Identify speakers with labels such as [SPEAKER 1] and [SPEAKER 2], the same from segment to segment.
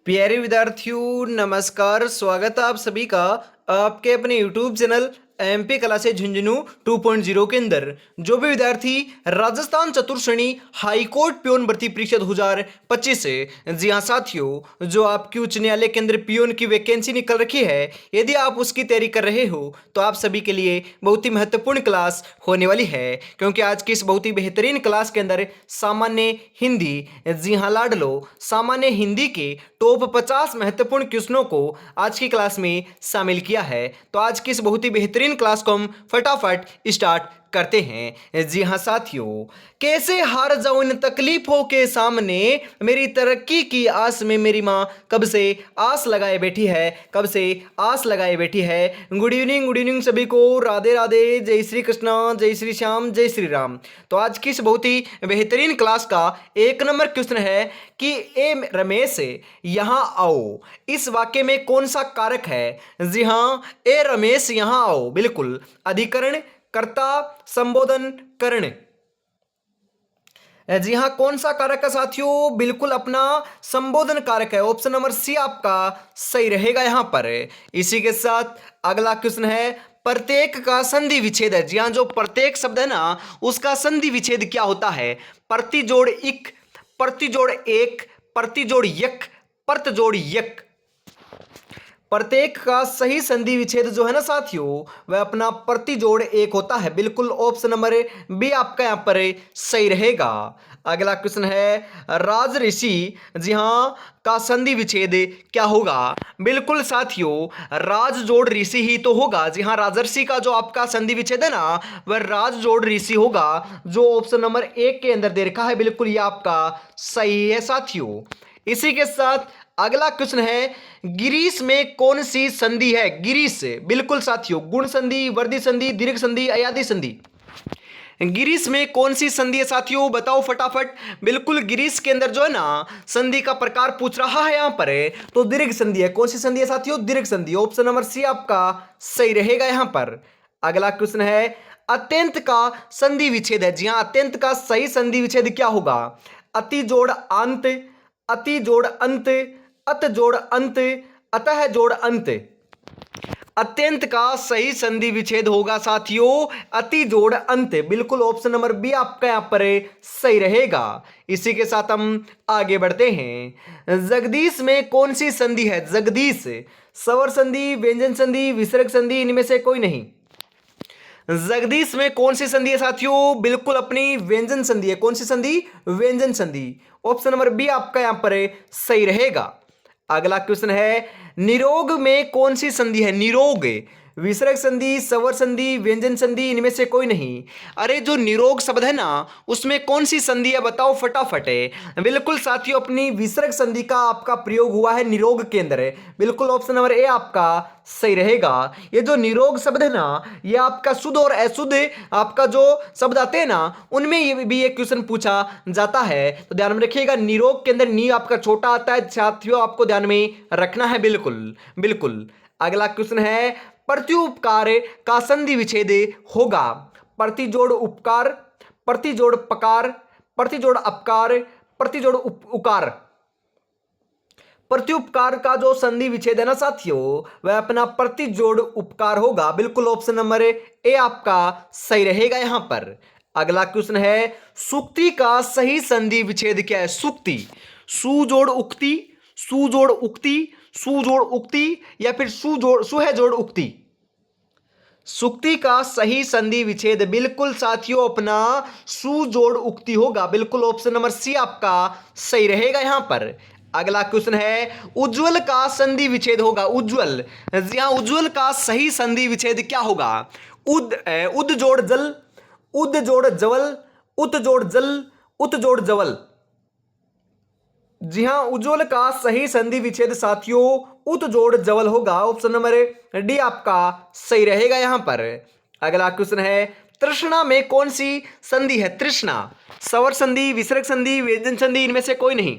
[SPEAKER 1] प्यारे विद्यार्थियों नमस्कार। स्वागत है आप सभी का आपके अपने YouTube channel MP classes Jhunjhunu 2.0 के अंदर। जो भी विद्यार्थी राजस्थान चतुर्श्रेणी हाईकोर्ट पियोन भर्ती परीक्षा 2025 से, जी हाँ साथियों, जो आपकी उच्च न्यायालय के अंदर पियोन की वैकेंसी निकल रखी है, यदि आप उसकी तैयारी कर रहे हो तो आप सभी के लिए बहुत ही महत्वपूर्ण क्लास होने वाली है। क्योंकि आज की इस बहुत ही बेहतरीन क्लास के अंदर सामान्य हिंदी, जी हाँ लाड लो, सामान्य हिंदी के टॉप 50 महत्वपूर्ण क्वेश्चनों को आज की क्लास में शामिल किया है। तो आज की इस बहुत ही बेहतरीन क्लास को हम फटाफट स्टार्ट करते हैं। जी हाँ साथियों, कैसे हार जाऊं इन तकलीफों के सामने, मेरी तरक्की की आस में मेरी माँ कब से आस लगाए बैठी है, कब से आस लगाए बैठी है। गुड इवनिंग सभी को, राधे राधे, जय श्री कृष्णा, जय श्री श्याम, जय श्री राम। तो आज की इस बहुत ही बेहतरीन क्लास का एक नंबर क्वेश्चन है कि ए रमेश यहाँ आओ, इस वाक्य में कौन सा कारक है। जी हाँ, ए रमेश यहाँ आओ, बिल्कुल अधिकरण, कर्ता, संबोधन, कर्ण। जी हाँ, कौन सा कारक है साथियों, बिल्कुल अपना संबोधन कारक है। ऑप्शन नंबर सी आपका सही रहेगा यहां पर। इसी के साथ अगला क्वेश्चन है, प्रत्येक का संधि विच्छेद है। जी हाँ, जो प्रत्येक शब्द है ना, उसका संधि विच्छेद क्या होता है। प्रतिजोड़ इक, प्रतिजोड़ एक, प्रतिजोड़ यक, परतजोड़ यक। प्रत्येक का सही संधि विच्छेद जो है ना साथियों, वह अपना प्रतिजोड़ एक होता है। बिल्कुल ऑप्शन नंबर बी आपका यहां पर सही रहेगा। अगला क्वेश्चन है, राज ऋषि, जी हां, का संधि विच्छेद क्या होगा। बिल्कुल साथियों, राज जोड़ ऋषि ही तो होगा। जी हां, राजर्षि का जो आपका संधि विच्छेद है ना, वह राज जोड़ ऋषि होगा, जो ऑप्शन नंबर एक के अंदर दे रखा है। बिल्कुल ये आपका सही है साथियों। इसी के साथ अगला क्वेश्चन है, गिरीश में कौन सी संधि है। गिरीश, बिल्कुल साथियों, गुण संधि, वर्धी संधि, दीर्घ संधि, अयादी संधि। गिरीश में कौन सी संधि है साथियों, बताओ फटाफट। बिल्कुल गिरीश के अंदर जो है ना, संधि का प्रकार पूछ रहा है यहां पर, तो दीर्घ संधि है। कौन सी संधि है साथियों, दीर्घ संधि। ऑप्शन नंबर सी आपका सही रहेगा यहां पर। अगला क्वेश्चन है, अत्यंत का संधि विच्छेद है। जी हां, अत्यंत का सही संधि विच्छेद क्या होगा। अति जोड़ अंत, अति जोड़ अंत, अत जोड़ अंत, अतः जोड़ अंत। अत्यंत का सही संधि विच्छेद होगा साथियों अति जोड़ अंत। बिल्कुल ऑप्शन नंबर बी आपका यहां पर सही रहेगा। इसी के साथ हम आगे बढ़ते हैं। जगदीश में कौन सी संधि है। जगदीश, स्वर संधि, व्यंजन संधि, विसर्ग संधि, इनमें से कोई नहीं। जगदीश में कौन सी संधि है साथियों, बिल्कुल अपनी व्यंजन संधि है। कौन सी संधि, व्यंजन संधि। ऑप्शन नंबर बी आपका यहां पर सही रहेगा। अगला क्वेश्चन है, निरोग में कौन सी संधि है। निरोग, विसर्ग संधि, स्वर संधि, व्यंजन संधि, इनमें से कोई नहीं। अरे जो निरोग शब्द है ना, उसमें कौन सी संधि है, बताओ फटाफट। बिल्कुल साथियों, अपनी विसर्ग संधि का आपका प्रयोग हुआ है निरोग के अंदर। बिल्कुल ऑप्शन नंबर ए आपका सही रहेगा। ये जो निरोग शब्द है ना, ये आपका शुद्ध और अशुद्ध आपका जो शब्द आते हैं ना, उनमें ये भी एक क्वेश्चन पूछा जाता है। तो ध्यान में रखिएगा, निरोग के अंदर नी आपका छोटा आता है साथियों, आपको ध्यान में रखना है। बिल्कुल बिल्कुल। अगला क्वेश्चन है, प्रत्युपकार का संधि विच्छेद होगा। प्रतिजोड़ उपकार, प्रतिजोड़ पकार, प्रतिजोड़ अपकार, प्रतिजोड़ उकार। प्रत्युपकार का जो संधि विच्छेद है ना साथियों, वह अपना प्रतिजोड़ उपकार होगा। बिल्कुल ऑप्शन नंबर ए आपका सही रहेगा यहां पर। अगला क्वेश्चन है, सुक्ति का सही संधि विच्छेद क्या है। सुक्ति, सुजोड़ उक्ति, सुजोड़ उक्ति, सुजोड़ उक्ति, या फिर सुजोड़ सुहजोड़ उक्ति। सुक्ति का सही संधि विच्छेद बिल्कुल साथियों अपना सुजोड़ उक्ति होगा। बिल्कुल ऑप्शन नंबर सी आपका सही रहेगा यहां पर। अगला क्वेश्चन है, उज्जवल का संधि विच्छेद होगा। उज्जवल, जी हां, उज्जवल का सही संधि विच्छेद क्या होगा। उद जोड़ जल, उद जोड़ जवल, उत जोड़ जल, उत जोड़ जवल। जी हां, उज्जवल का सही संधि विच्छेद साथियों उत जोड़ जवल होगा। ऑप्शन नंबर डी आपका सही रहेगा यहां पर। अगला क्वेश्चन है, तृष्णा में कौन सी संधि है। तृष्णा, स्वर संधि, विसर्ग संधि, व्यंजन संधि, इनमें से कोई नहीं।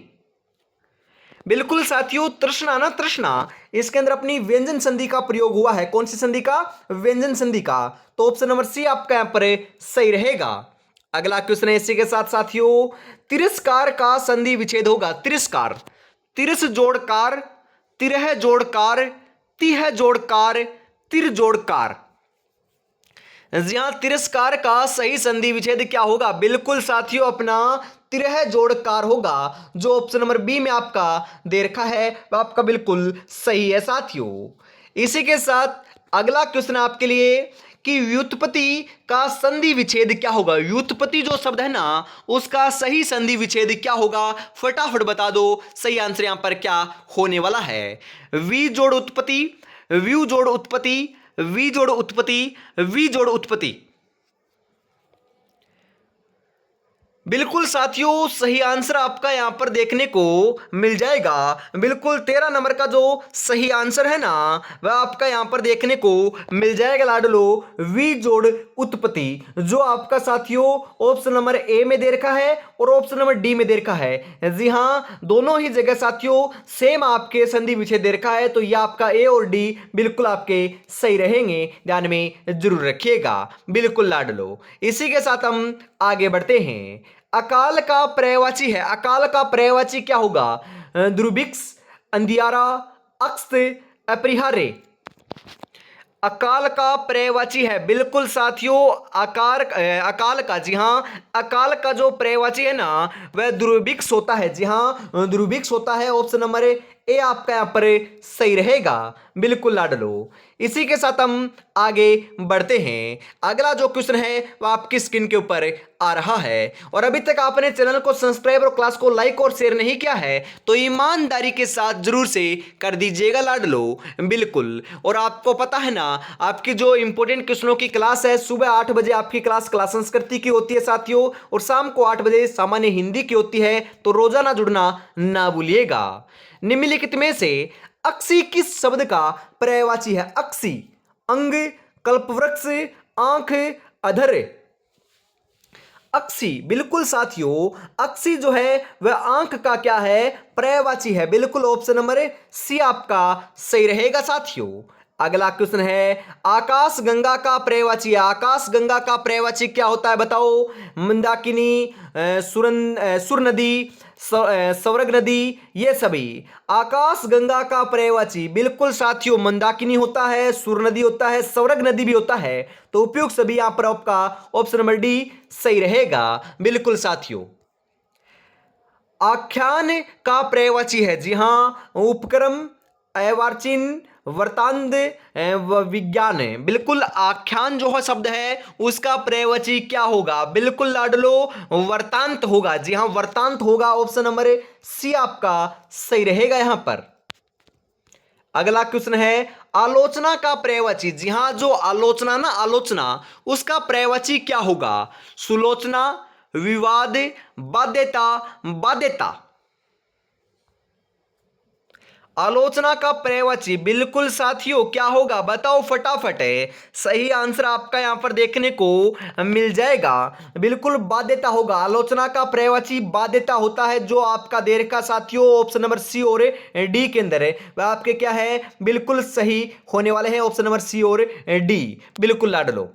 [SPEAKER 1] बिल्कुल साथियों, तृष्णा ना, तृष्णा, इसके अंदर अपनी व्यंजन संधि का प्रयोग हुआ है। कौन सी संधि का, व्यंजन संधि का। तो ऑप्शन नंबर सी आपका यहां पर सही रहेगा। अगला क्वेश्चन है इसी के साथ साथियों, तिरस्कार का संधि विच्छेद होगा। तिरस्कार, तिरस जोड़कार, तिरह जोड़कार, तिह जोड़कार, तिर जोड़कार। जी हाँ, तिरस्कार का सही संधि विच्छेद क्या होगा? बिल्कुल साथियों अपना तिरह जोड़कार होगा, जो ऑप्शन नंबर बी में आपका दे रखा है वह आपका बिल्कुल सही है साथियों। इसी के साथ अगला क्वेश्चन आपके लिए कि व्युत्पत्ति का संधि विच्छेद क्या होगा? व्युत्पत्ति जो शब्द है ना उसका सही संधि विच्छेद क्या होगा? फटाफट बता दो, सही आंसर यहां पर क्या होने वाला है? वी जोड़ उत्पत्ति, व्यू जोड़ उत्पत्ति, वी जोड़ उत्पत्ति, वी जोड़ उत्पत्ति। बिल्कुल साथियों सही आंसर आपका यहां पर देखने को मिल जाएगा। बिल्कुल 13 नंबर का जो सही आंसर है ना वह आपका यहां पर देखने को मिल जाएगा लाडलो, वी जोड़ उत्पत्ति, जो आपका साथियों ऑप्शन नंबर ए में दे रखा है और ऑप्शन नंबर डी में दे रखा है। जी हाँ, दोनों ही जगह साथियों सेम आपके संधि विच्छेद दे रखा है, तो यह आपका ए और डी बिल्कुल आपके सही रहेंगे, ध्यान में जरूर रखिएगा। बिल्कुल लाडलो। इसी के साथ हम आगे बढ़ते हैं। अकाल का पर्यायवाची है, अकाल का पर्यायवाची क्या होगा? दुर्भिक्ष, अंधियारा, अक्ष, अपरिहार्य। अकाल का पर्यायवाची है बिल्कुल साथियों अकाल का, जी हाँ, अकाल का जो पर्यायवाची है ना वह दुर्भिक्ष होता है। जी हाँ, दुर्भिक्ष होता है। ऑप्शन नंबर ए आपका यहां पर सही रहेगा। बिल्कुल लाडलो। इसी के साथ हम आगे बढ़ते हैं। अगला जो क्वेश्चन है वह आपकी स्क्रीन के ऊपर आ रहा है, और अभी तक आपने चैनल को सब्सक्राइब और क्लास को लाइक और शेयर नहीं किया है तो ईमानदारी के साथ जरूर से कर दीजिएगा लाडलो। बिल्कुल। और आपको पता है ना आपकी जो इंपॉर्टेंट क्वेश्चनों की क्लास है सुबह 8 बजे आपकी क्लास संस्कृति की होती है साथियों, और शाम को 8 बजे सामान्य हिंदी की होती है, तो रोजाना जुड़ना ना भूलिएगा। निम्नलिखित में से अक्षी किस शब्द का पर्यायवाची है? अक्षी, अंग, कल्पवृक्ष, आंख, अधर। अक्षी बिल्कुल साथियों अक्षी जो है वह आंख का क्या है? पर्यायवाची है। बिल्कुल ऑप्शन नंबर सी आपका सही रहेगा साथियों। अगला क्वेश्चन है आकाश गंगा का पर्यायवाची है। आकाश गंगा का पर्यायवाची क्या होता है बताओ? मंदाकिनी, सुर नदी, सौरग नदी, ये सभी। आकाश गंगा का पर्यायवाची बिल्कुल साथियों मंदाकिनी होता है, सुर नदी होता है, सौरग नदी भी होता है, तो उपयुक्त सभी यहां पर आपका ऑप्शन नंबर डी सही रहेगा। बिल्कुल साथियों। आख्यान का पर्यायवाची है, जी हां, उपक्रम, अर्वाचीन, वृत्तांत, विज्ञान। बिल्कुल आख्यान जो है शब्द है उसका पर्यायवाची क्या होगा? बिल्कुल लाडलो वृत्तांत होगा। जी हां, वृत्तांत होगा। ऑप्शन नंबर सी आपका सही रहेगा यहां पर। अगला क्वेश्चन है आलोचना का पर्यायवाची। जी हां, जो आलोचना ना आलोचना उसका पर्यायवाची क्या होगा? सुलोचना, विवाद, बाध्यता, बाध्यता। आलोचना का पर्यायवाची बिल्कुल साथियों क्या होगा बताओ फटाफट है। सही आंसर आपका यहां पर देखने को मिल जाएगा। बिल्कुल बाध्यता होगा। आलोचना का पर्यायवाची बाध्यता होता है, जो आपका दे रखा साथियों ऑप्शन नंबर सी और डी के अंदर है वह आपके क्या है? बिल्कुल सही होने वाले हैं ऑप्शन नंबर सी और डी। बिल्कुल लाडलो।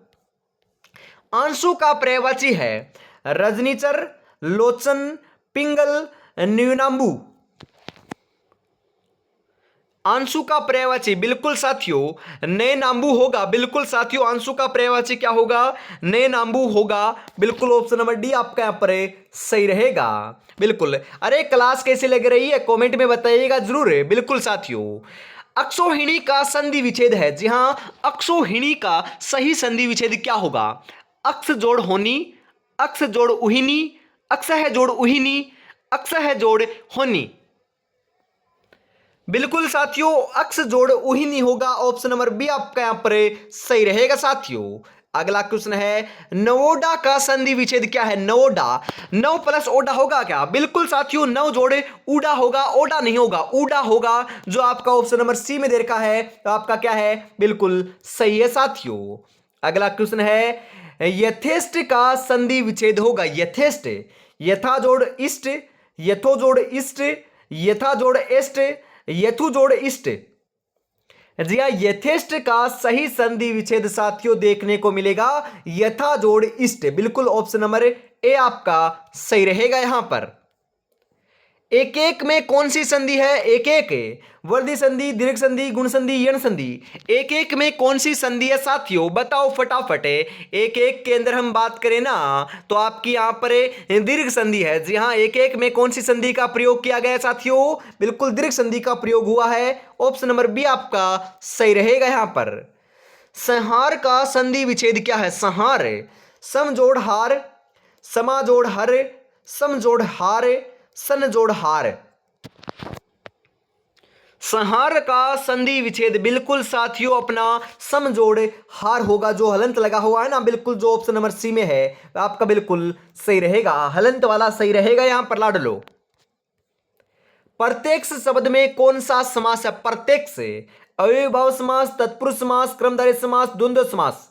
[SPEAKER 1] आंसू का पर्यायवाची है रजनीचर, लोचन, पिंगल, न्यूनांबू। आंसू का पर्यायवाची बिल्कुल साथियों नए नांबू होगा। बिल्कुल साथियों आंसू का पर्यायवाची क्या होगा? नए नांबू होगा। बिल्कुल ऑप्शन नंबर डी आपका यहां पर सही रहेगा। बिल्कुल। अरे क्लास कैसे लग रही है कमेंट में बताइएगा जरूर। बिल्कुल साथियों अक्षोहिणी का संधि विच्छेद है। जी हां, अक्षोहिणी का सही संधि विच्छेद क्या होगा? अक्ष जोड़ होनी, अक्ष जोड़ उहिनी, अक्ष है जोड़ उहिनी, अक्ष है जोड़ होनी। बिल्कुल साथियों अक्ष जोड़ उहिनी होगा। ऑप्शन नंबर बी आपका यहां पर सही रहेगा साथियों। अगला क्वेश्चन है नवोडा का संधि विच्छेद क्या है? नवोडा, नव प्लस ओडा होगा क्या? बिल्कुल साथियों नव जोड़े ऊडा होगा, ओडा नहीं होगा, ऊडा होगा, जो आपका ऑप्शन नंबर सी में दे रखा है तो आपका क्या है? बिल्कुल सही है साथियों। अगला क्वेश्चन है यथेष्ट का संधि विच्छेद होगा। यथेष्ट, यथा जोड़ इष्ट, यथो जोड़ इष्ट, यथा जोड़ एष्ट, यथु जोड़ इष्ट। जी हां, यथेष्ट का सही संधि विच्छेद साथियों देखने को मिलेगा यथा जोड़ इष्ट। बिल्कुल ऑप्शन नंबर ए आपका सही रहेगा यहां पर। एक एक में कौन सी संधि है? एक एक वर्धी संधि, दीर्घ संधि, गुण संधि, यण संधि। एक एक में कौन सी संधि है साथियों? बताओ फटाफट। एक एक के अंदर हम बात करें ना तो आपकी यहां पर दीर्घ संधि है। जी हाँ, एक एक में कौन सी संधि का प्रयोग किया गया है साथियों? बिल्कुल दीर्घ संधि का प्रयोग हुआ है। ऑप्शन नंबर बी आपका सही रहेगा यहां पर। संहार का संधि विच्छेद क्या है? संहार सम जोड़ हार, समा जोड़ हर, सम जोड़ हार, सन जोड़ हार। संहार का संधि विच्छेद बिल्कुल साथियों अपना सम जोड़ हार होगा, जो हलंत लगा हुआ है ना, बिल्कुल जो ऑप्शन नंबर सी में है आपका बिल्कुल सही रहेगा। हलंत वाला सही रहेगा यहां पर लाड लो। प्रत्यक्ष शब्द में कौन सा समास है? प्रत्यक्ष अव्ययभाव समास, तत्पुरुष समास, कर्मधारय समास, द्वंद्व समास।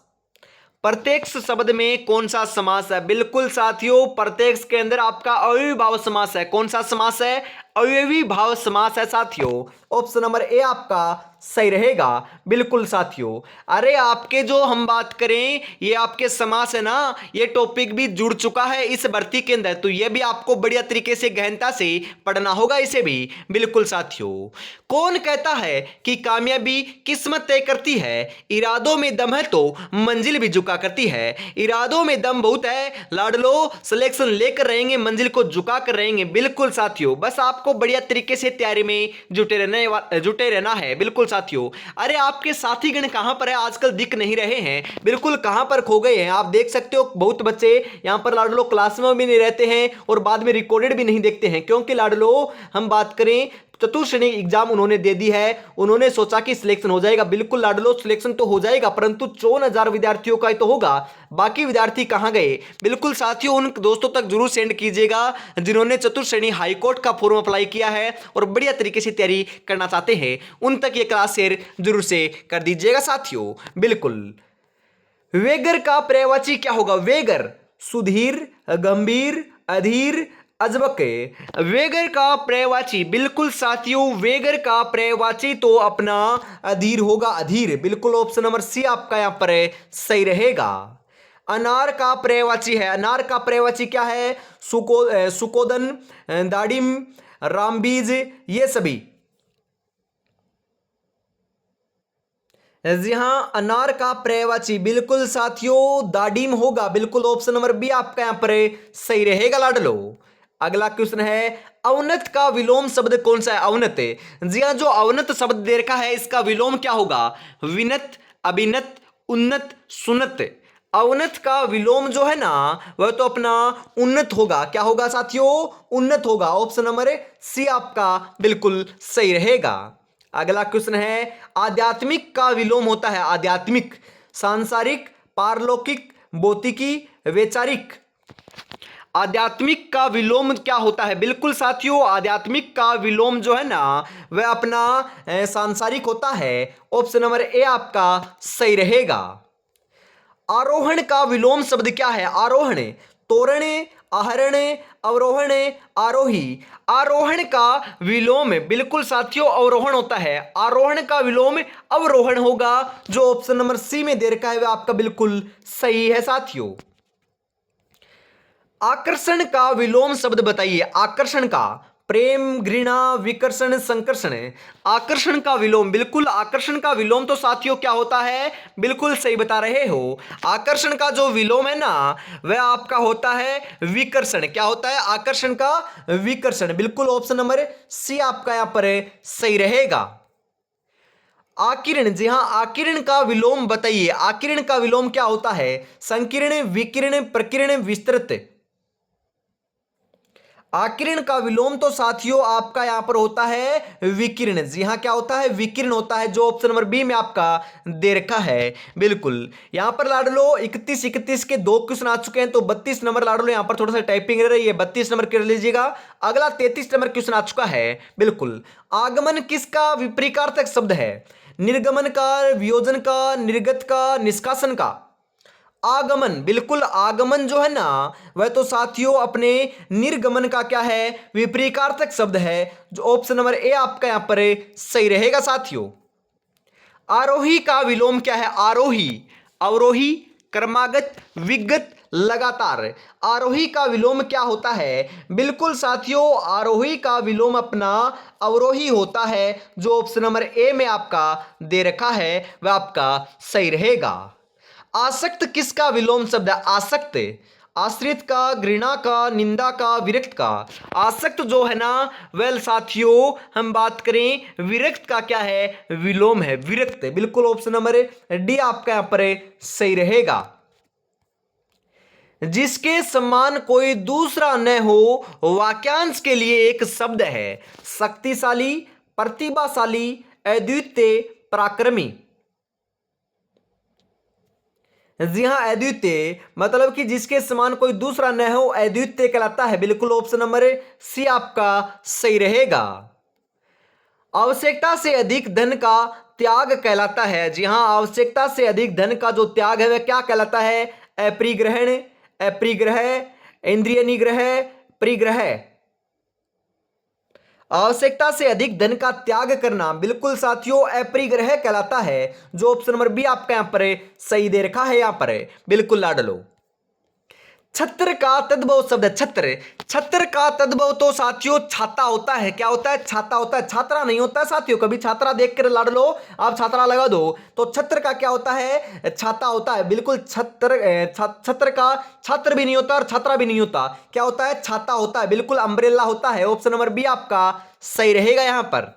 [SPEAKER 1] प्रत्यक्ष शब्द में कौन सा समास है? बिल्कुल साथियों प्रत्यक्ष के अंदर आपका अव्ययी भाव समास है। कौन सा समास है? अव्ययी भाव समास है साथियों। ऑप्शन नंबर ए आपका सही रहेगा बिल्कुल साथियों। अरे आपके जो हम बात करें ये आपके समास है ना, ये टॉपिक भी जुड़ चुका है इस भर्ती के अंदर, तो ये भी आपको बढ़िया तरीके से गहनता से पढ़ना होगा इसे भी बिल्कुल साथियों। कौन कहता है कि कामयाबी किस्मत तय करती है? इरादों में दम है तो मंजिल भी झुका करती है। इरादों में दम बहुत है लाडलो, सिलेक्शन लेकर रहेंगे, मंजिल को झुका कर रहेंगे बिल्कुल साथियों। बस आपको बढ़िया तरीके से तैयारी में जुटे रहना है बिल्कुल साथियों। अरे आपके साथीगण कहां पर है? आजकल दिख नहीं रहे हैं, बिल्कुल कहां पर खो गए हैं? आप देख सकते हो बहुत बच्चे यहां पर लाडलो क्लास में भी नहीं रहते हैं और बाद में रिकॉर्डेड भी नहीं देखते हैं, क्योंकि लाडलो हम बात करें चतुर्श्रेणी एग्जाम उन्होंने दे दी है। उन्होंने सोचा कि सिलेक्शन हो जाएगा, बिल्कुल लाडलो सिलेक्शन तो हो जाएगा, परंतु 54,000 विद्यार्थियों का ही तो होगा, बाकी विद्यार्थी कहां गए? बिल्कुल साथियों उन दोस्तों तक जरूर सेंड कीजिएगा जिन्होंने चतुर्श्रेणी हाईकोर्ट का फॉर्म अप्लाई किया है और बढ़िया तरीके से तैयारी करना चाहते हैं, उन तक ये क्लास शेयर जरूर से कर दीजिएगा साथियों बिल्कुल। वेगर का पर्यायवाची क्या होगा? वेगर सुधीर, गंभीर, अधीर, अजबक। वेगर का पर्यायवाची बिल्कुल साथियों, वेगर का पर्यायवाची तो अपना अधीर होगा, अधीर बिल्कुल ऑप्शन नंबर सी आपका यहां पर सही रहेगा। अनार का पर्यायवाची है, अनार का पर्यायवाची क्या है? सुकोदन, दाडिम, रामबीज, ये सभी। जी हां, अनार का पर्यायवाची बिल्कुल साथियों दाडिम होगा, बिल्कुल ऑप्शन नंबर बी आपका यहां पर सही रहेगा लाडलो। अगला क्वेश्चन है अवनत का विलोम शब्द कौन सा है? अवनत, जी हां, जो अवनत शब्द दे रखा है इसका विलोम क्या होगा? विनत, अभिनत, उन्नत, सुनत। अवनत का विलोम जो है ना वह तो अपना उन्नत होगा। क्या होगा साथियों? उन्नत होगा। ऑप्शन नंबर सी आपका बिल्कुल सही रहेगा। अगला क्वेश्चन है आध्यात्मिक का विलोम होता है। आध्यात्मिक सांसारिक, पारलौकिक, भौतिकी, वैचारिक। आध्यात्मिक का विलोम क्या होता है? बिल्कुल साथियों आध्यात्मिक का विलोम जो है ना वह अपना सांसारिक होता है। ऑप्शन नंबर ए आपका सही रहेगा। आरोहण का विलोम शब्द क्या है? आरोहण तोरण, आहरण, अवरोहण, आरोही। आरोहण का विलोम बिल्कुल साथियों अवरोहण होता है। आरोहण का विलोम अवरोहण होगा, जो ऑप्शन नंबर सी में दे रखा है वह आपका बिल्कुल सही है साथियों। आकर्षण का विलोम शब्द बताइए। आकर्षण का प्रेम, घृणा, विकर्षण, संकर्षण। आकर्षण का विलोम बिल्कुल आकर्षण का विलोम तो साथियों क्या होता है? बिल्कुल सही बता रहे हो। आकर्षण का जो विलोम है ना वह आपका होता है विकर्षण। क्या होता है? आकर्षण का विकर्षण। बिल्कुल ऑप्शन नंबर सी आपका यहां पर सही रहेगा। आकिरण, जी हां, आकिरण का विलोम बताइए। आकिरण का विलोम क्या होता है? संकीर्ण, विकीर्ण, प्रकीर्ण, विस्तृत। आकिरण का विलोम तो साथियों आपका यहां पर होता है विकिरण। जी हां, क्या होता है? विकिरण होता है, जो ऑप्शन नंबर बी में आपका दे रखा है बिल्कुल। यहां पर लाडलो 31 के दो क्वेश्चन आ चुके हैं, तो 32 नंबर लाडलो यहां पर थोड़ा सा टाइपिंग रह रही है, 32 नंबर कर लीजिएगा। अगला 33 नंबर क्वेश्चन आ चुका है बिल्कुल। आगमन किसका विपरीतार्थक शब्द है? निर्गमन का, वियोजन का, निर्गत का, निष्कासन का। आगमन बिल्कुल आगमन जो है ना वह तो साथियों अपने निर्गमन का क्या है? विपरीतार्थक शब्द है, जो ऑप्शन नंबर ए आपका यहां पर सही रहेगा साथियों। आरोही का विलोम क्या है? आरोही अवरोही, क्रमागत, विगत, लगातार। आरोही का विलोम क्या होता है? बिल्कुल साथियों, आरोही का विलोम अपना अवरोही होता है, जो ऑप्शन नंबर ए में आपका दे रखा है वह आपका सही रहेगा। आसक्त किसका विलोम शब्द है? आसक्त आश्रित का, घृणा का, निंदा का, विरक्त का। आसक्त जो है ना, वेल साथियों हम बात करें विरक्त का क्या है? विलोम है, विरक्त। बिल्कुल ऑप्शन नंबर डी आपका यहां पर सही रहेगा। जिसके समान कोई दूसरा न हो वाक्यांश के लिए एक शब्द है। शक्तिशाली, प्रतिभाशाली, अद्वितीय, पराक्रमी। जी हाँ, अद्वितीय मतलब कि जिसके समान कोई दूसरा न हो, अद्वितीय कहलाता है। बिल्कुल ऑप्शन नंबर सी आपका सही रहेगा। आवश्यकता से अधिक धन का त्याग कहलाता है। जी हाँ, आवश्यकता से अधिक धन का जो त्याग है वह क्या कहलाता है? अपरिग्रहण, अपरिग्रह, इंद्रिय निग्रह, परिग्रह। आवश्यकता से अधिक धन का त्याग करना बिल्कुल साथियों अपरिग्रह कहलाता है, जो ऑप्शन नंबर बी आपका यहां पर सही दे रखा है। यहां पर बिल्कुल लाड लो। छत्र का तद्भव शब्द है, छत्र। छत्र का तद्भव तो साथियों छाता होता है। क्या होता है? छाता होता है, छात्रा नहीं होता है साथियों। कभी छात्रा देखकर लाड लो, आप छात्रा लगा दो तो छत्र का क्या होता है? छाता होता है। बिल्कुल छत्र का छात्र भी नहीं होता और छात्रा भी नहीं होता। क्या होता है? छाता होता है। बिल्कुल अम्ब्रेला होता है। ऑप्शन नंबर बी आपका सही रहेगा यहां पर।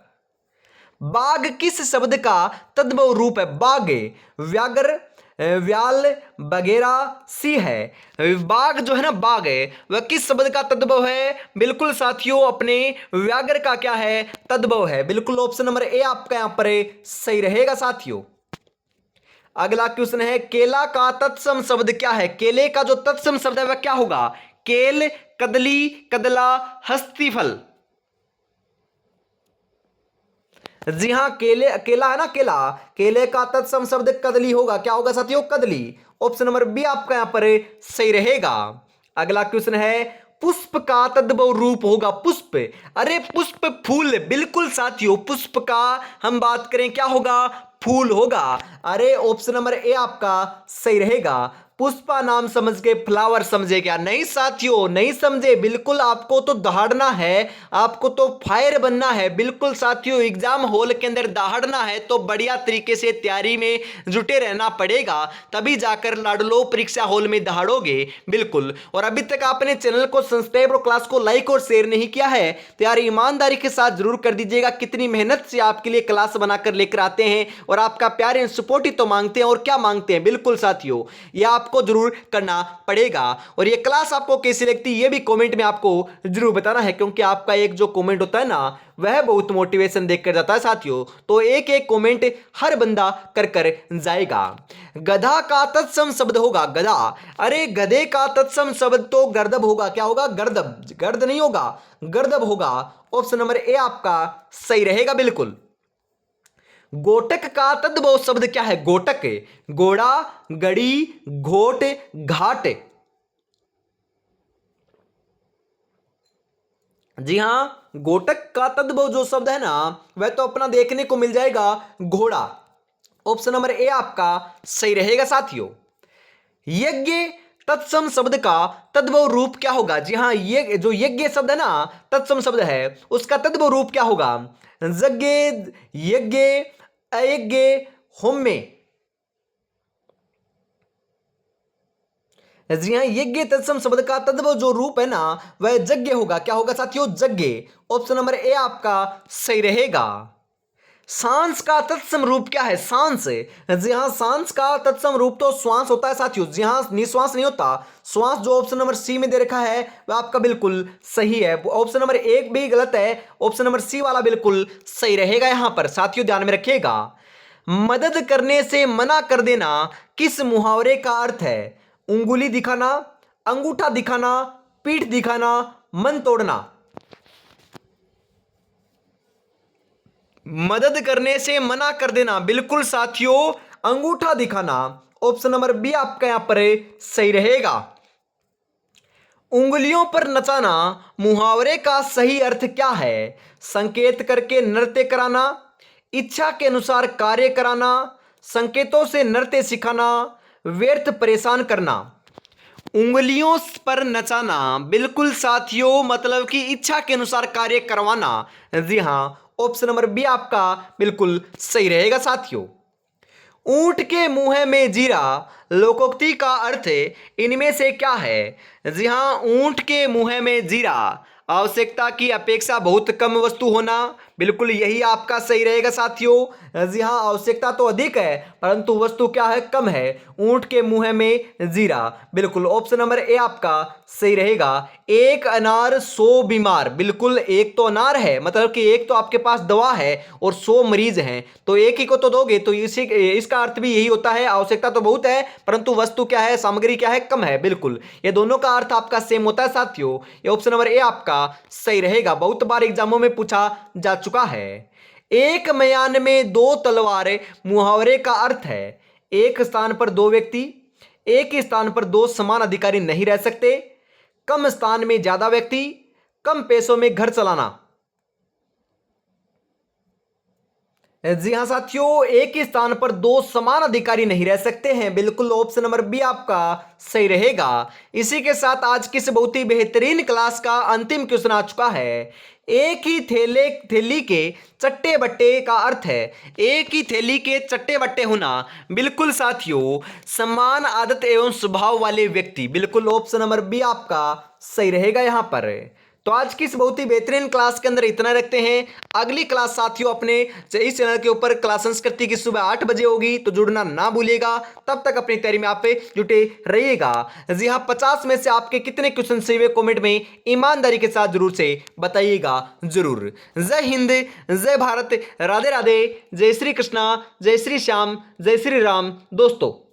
[SPEAKER 1] बाघ किस शब्द का तद्भव रूप है? बाघ व्याघ्र, व्याल, बगेरा, सिंह है। बाघ जो है ना, बाघ है वह किस शब्द का तद्भव है? बिल्कुल साथियों अपने व्याघ्र का क्या है? तद्भव है। बिल्कुल ऑप्शन नंबर ए आपका यहां पर सही रहेगा साथियों। अगला क्वेश्चन है, केला का तत्सम शब्द क्या है? केले का जो तत्सम शब्द है वह क्या होगा? केल, कदली, कदला, हस्तीफल। जी हाँ, केला है ना, केला, केले का तत्सम शब्द कदली होगा। क्या होगा साथियों? कदली। ऑप्शन नंबर बी आपका यहां पर सही रहेगा। अगला क्वेश्चन है, पुष्प का तद्भव रूप होगा। पुष्प, अरे पुष्प फूल। बिल्कुल साथियों, पुष्प का हम बात करें क्या होगा? फूल होगा। अरे ऑप्शन नंबर ए आपका सही रहेगा। पुष्पा नाम समझ के फ्लावर समझे क्या? नहीं साथियों, नहीं समझे। बिल्कुल आपको तो दहाड़ना है, आपको तो फायर बनना है। बिल्कुल साथियों, एग्जाम हॉल के अंदर दहाड़ना है तो बढ़िया तरीके से तैयारी में जुटे रहना पड़ेगा, तभी जाकर लाडलो परीक्षा हॉल में दहाड़ोगे। बिल्कुल। और अभी तक आपने चैनल को सब्सक्राइब और क्लास को लाइक और शेयर नहीं किया है तो यार ईमानदारी के साथ जरूर कर दीजिएगा। कितनी मेहनत से आपके लिए क्लास बनाकर लेकर आते हैं और आपका प्यार एंड सपोर्ट ही तो मांगते हैं, और क्या मांगते हैं। बिल्कुल साथियों, यह आपको जरूर करना पड़ेगा। और ये क्लास आपको कैसी लगती है ये भी कमेंट में आपको जरूर बताना है, क्योंकि आपका एक जो कमेंट होता है ना वह बहुत मोटिवेशन देकर जाता है साथियों। तो एक एक कमेंट हर बंदा कर कर जाएगा। गधा का तत्सम शब्द होगा। गधा, अरे गधे का तत्सम शब्द तो गर्दभ होगा। क्या होगा? गर्दभ। गर्द नहीं होगा, गर्दभ होगा। ऑप्शन नंबर ए आपका सही रहेगा। बिल्कुल। गोटक का तद्भव शब्द क्या है? गोटक, घोड़ा, गड़ी, घोट, घाट। जी हां, गोटक का तद्भव जो शब्द है ना वह तो अपना देखने को मिल जाएगा घोड़ा। ऑप्शन नंबर ए आपका सही रहेगा साथियों। यज्ञ तत्सम शब्द का तद्भव रूप क्या होगा? जी हां, ये जो यज्ञ शब्द है ना तत्सम शब्द है उसका तद्भव रूप क्या होगा? यज्ञ, यज्ञ, अयज्ञ, होम्य। जी हाँ, यज्ञ तत्सम शब्द का तद्भव जो रूप है ना वह यज्ञ होगा। क्या होगा साथियों? यज्ञ। ऑप्शन नंबर ए आपका सही रहेगा। सांस का तत्सम रूप क्या है? सांस, जी हाँ, सांस का तत्सम रूप तो श्वास होता है साथियों। जी हाँ, निश्वास नहीं होता। श्वास जो ऑप्शन नंबर सी में दे रखा है वह आपका बिल्कुल सही है। ऑप्शन नंबर एक भी गलत है, ऑप्शन नंबर सी वाला बिल्कुल सही रहेगा। यहां पर साथियों ध्यान में रखिएगा। मदद करने से मना कर देना किस मुहावरे का अर्थ है? उंगली दिखाना, अंगूठा दिखाना, पीठ दिखाना, मन तोड़ना। मदद करने से मना कर देना बिल्कुल साथियों अंगूठा दिखाना। ऑप्शन नंबर बी आपका यहां पर सही रहेगा। उंगलियों पर नचाना मुहावरे का सही अर्थ क्या है? संकेत करके नृत्य कराना, इच्छा के अनुसार कार्य कराना, संकेतों से नृत्य सिखाना, व्यर्थ परेशान करना। उंगलियों पर नचाना, बिल्कुल साथियों, मतलब कि इच्छा के अनुसार कार्य करवाना। जी हाँ, ऑप्शन नंबर बी आपका बिल्कुल सही रहेगा साथियों। ऊंट के मुंह में जीरा, लोकोक्ति का अर्थ इनमें से क्या है? जी हाँ, ऊंट के मुंह में जीरा, आवश्यकता की अपेक्षा बहुत कम वस्तु होना, बिल्कुल यही आपका सही रहेगा साथियों। जी हाँ, आवश्यकता तो अधिक है परंतु वस्तु क्या है, कम है। ऊंट के मुंह में जीरा, बिल्कुल ऑप्शन नंबर ए आपका सही रहेगा। एक अनार 100 बीमार, बिल्कुल एक तो अनार है, मतलब कि एक तो आपके पास दवा है और 100 मरीज हैं, तो एक ही को तो दोगे, तो इसी इसका अर्थ भी यही होता है, आवश्यकता तो बहुत है परंतु वस्तु क्या है, सामग्री क्या है, कम है। बिल्कुल ये दोनों का अर्थ आपका सेम होता है साथियों। ये ऑप्शन नंबर ए आपका सही रहेगा, बहुत बार एग्जामों में पूछा जा चुका है। एक मयान में 2 तलवारें, मुहावरे का अर्थ है एक स्थान पर 2 व्यक्ति, एक ही स्थान पर 2 समान अधिकारी नहीं रह सकते, कम स्थान में ज्यादा व्यक्ति, कम पैसों में घर चलाना। जी हाँ साथियों, एक ही स्थान पर 2 समान अधिकारी नहीं रह सकते हैं, बिल्कुल ऑप्शन नंबर बी आपका सही रहेगा। इसी के साथ आज की इस बहुत ही बेहतरीन क्लास का अंतिम क्वेश्चन आ चुका है। एक ही थैली के चट्टे बट्टे का अर्थ है एक ही थैली के चट्टे बट्टे होना, बिल्कुल साथियों, समान आदत एवं स्वभाव वाले व्यक्ति, बिल्कुल ऑप्शन नंबर बी आपका सही रहेगा यहां पर। तो आज की इस बहुत ही बेहतरीन क्लास के अंदर इतना रखते हैं। अगली क्लास साथियों अपने इस चैनल के ऊपर क्लास संस्कृति की सुबह 8 बजे होगी, तो जुड़ना ना भूलिएगा। तब तक अपनी तैयारी में आप जुटे रहिएगा। जी हाँ, 50 में से आपके कितने क्वेश्चन सही हुए कमेंट में ईमानदारी के साथ जरूर से बताइएगा जरूर। जय हिंद, जय भारत, राधे राधे, जय श्री कृष्णा, जय श्री श्याम, जय श्री राम दोस्तों।